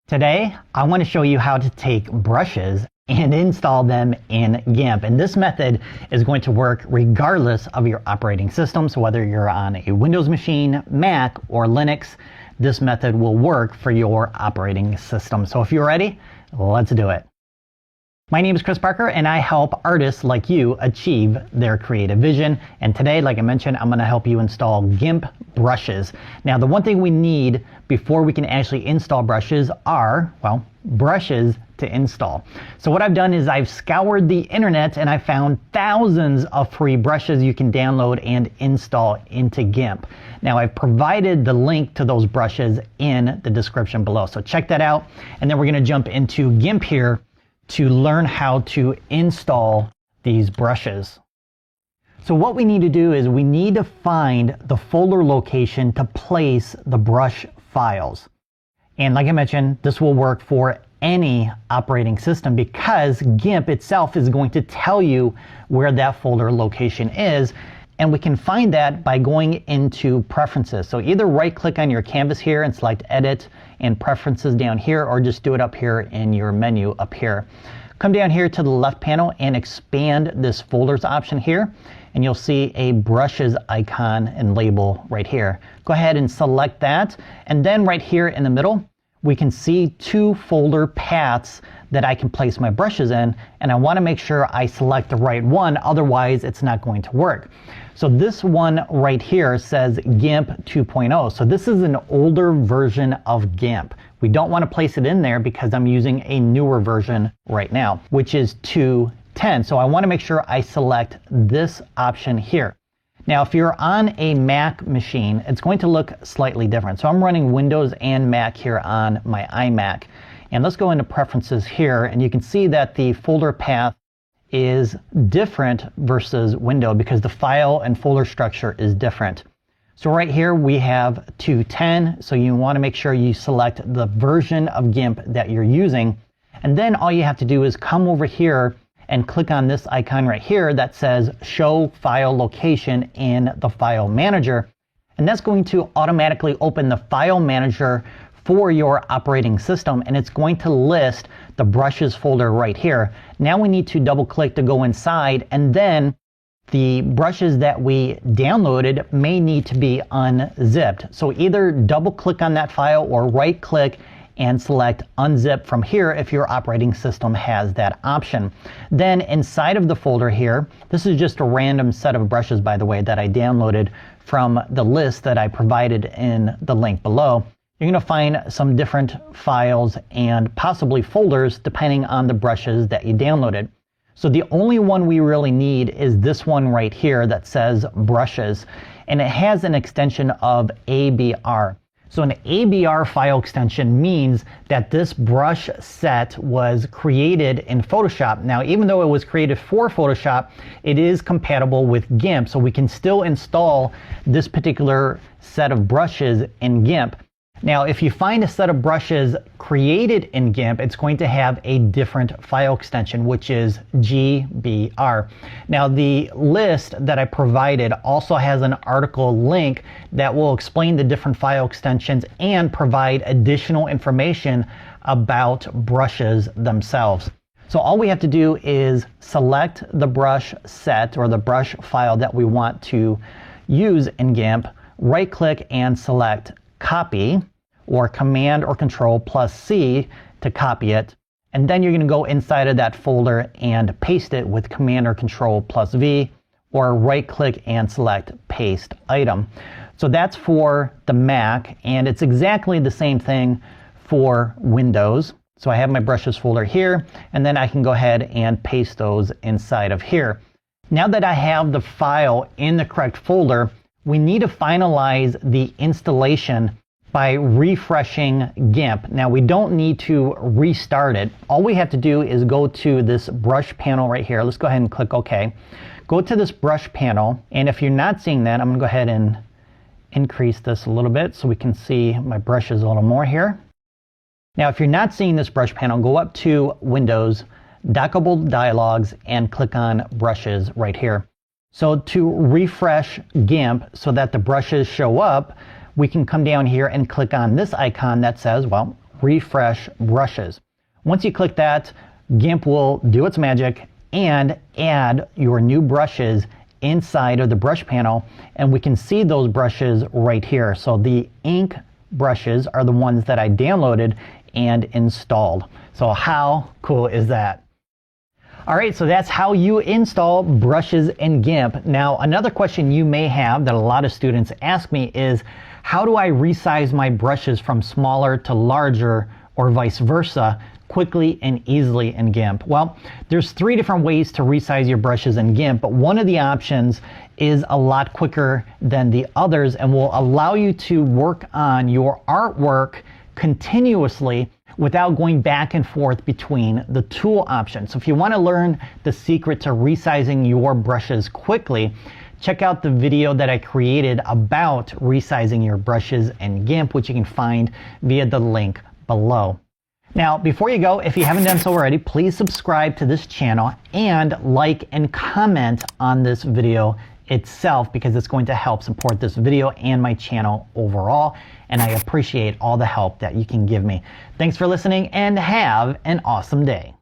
Today, I want to show you how to take brushes and install them in GIMP. And this method is going to work regardless of your operating system. So whether you're on a Windows machine, Mac, or Linux, this method will work for your operating system. So if you're ready, let's do it. My name is Chris Parker, and I help artists like you achieve their creative vision. And today, like I mentioned, I'm going to help you install GIMP brushes. Now, the one thing we need before we can actually install brushes are, well, brushes to install. So what I've done is I've scoured the internet and I found thousands of free brushes you can download and install into GIMP. Now, I've provided the link to those brushes in the description below. So check that out. And then we're going to jump into GIMP here to learn how to install these brushes. So what we need to do is we need to find the folder location to place the brush files. And like I mentioned, this will work for any operating system because GIMP itself is going to tell you where that folder location is. And we can find that by going into Preferences. So either right-click on your canvas here and select Edit and Preferences down here, or just do it up here in your menu up here. Come down here to the left panel and expand this Folders option here, and you'll see a Brushes icon and label right here. Go ahead and select that, and then right here in the middle, we can see two folder paths that I can place my brushes in, and I want to make sure I select the right one, otherwise it's not going to work. So this one right here says GIMP 2.0. So this is an older version of GIMP. We don't want to place it in there because I'm using a newer version right now, which is 2.10. So I want to make sure I select this option here. Now, if you're on a Mac machine, it's going to look slightly different. So I'm running Windows and Mac here on my iMac. And let's go into Preferences here, and you can see that the folder path is different versus Windows because the file and folder structure is different. So right here we have 2.10, so you want to make sure you select the version of GIMP that you're using. And then all you have to do is come over here and click on this icon right here that says Show File Location in the File Manager. And that's going to automatically open the File Manager for your operating system, and it's going to list the brushes folder right here. Now we need to double click to go inside, and then the brushes that we downloaded may need to be unzipped. So either double click on that file or right click and select unzip from here if your operating system has that option. Then inside of the folder here, this is just a random set of brushes, by the way, that I downloaded from the list that I provided in the link below. You're going to find some different files and possibly folders depending on the brushes that you downloaded. So the only one we really need is this one right here that says brushes, and it has an extension of ABR. So an ABR file extension means that this brush set was created in Photoshop. Now, even though it was created for Photoshop, it is compatible with GIMP, so we can still install this particular set of brushes in GIMP. Now, if you find a set of brushes created in GIMP, it's going to have a different file extension, which is GBR. Now, the list that I provided also has an article link that will explain the different file extensions and provide additional information about brushes themselves. So all we have to do is select the brush set or the brush file that we want to use in GIMP, right-click and select Copy, or Command or Control plus C to copy it. And then you're going to go inside of that folder and paste it with Command or Control plus V, or right click and select Paste Item. So that's for the Mac, and it's exactly the same thing for Windows. So I have my brushes folder here, and then I can go ahead and paste those inside of here. Now that I have the file in the correct folder, we need to finalize the installation by refreshing GIMP. Now, we don't need to restart it. All we have to do is go to this brush panel right here. Let's go ahead and click OK. Go to this brush panel, and if you're not seeing that, I'm going to go ahead and increase this a little bit so we can see my brushes a little more here. Now, if you're not seeing this brush panel, go up to Windows, Dockable Dialogues, and click on Brushes right here. So to refresh GIMP so that the brushes show up, we can come down here and click on this icon that says, well, refresh brushes. Once you click that, GIMP will do its magic and add your new brushes inside of the brush panel, and we can see those brushes right here. So the ink brushes are the ones that I downloaded and installed. So how cool is that? All right, so that's how you install brushes in GIMP. Now, another question you may have that a lot of students ask me is, how do I resize my brushes from smaller to larger or vice versa quickly and easily in GIMP? Well, there's 3 different ways to resize your brushes in GIMP, but one of the options is a lot quicker than the others and will allow you to work on your artwork continuously without going back and forth between the tool options. So if you want to learn the secret to resizing your brushes quickly, check out the video that I created about resizing your brushes in GIMP, which you can find via the link below. Now, before you go, if you haven't done so already, please subscribe to this channel and like and comment on this video itself, because it's going to help support this video and my channel overall, and I appreciate all the help that you can give me. Thanks for listening and have an awesome day.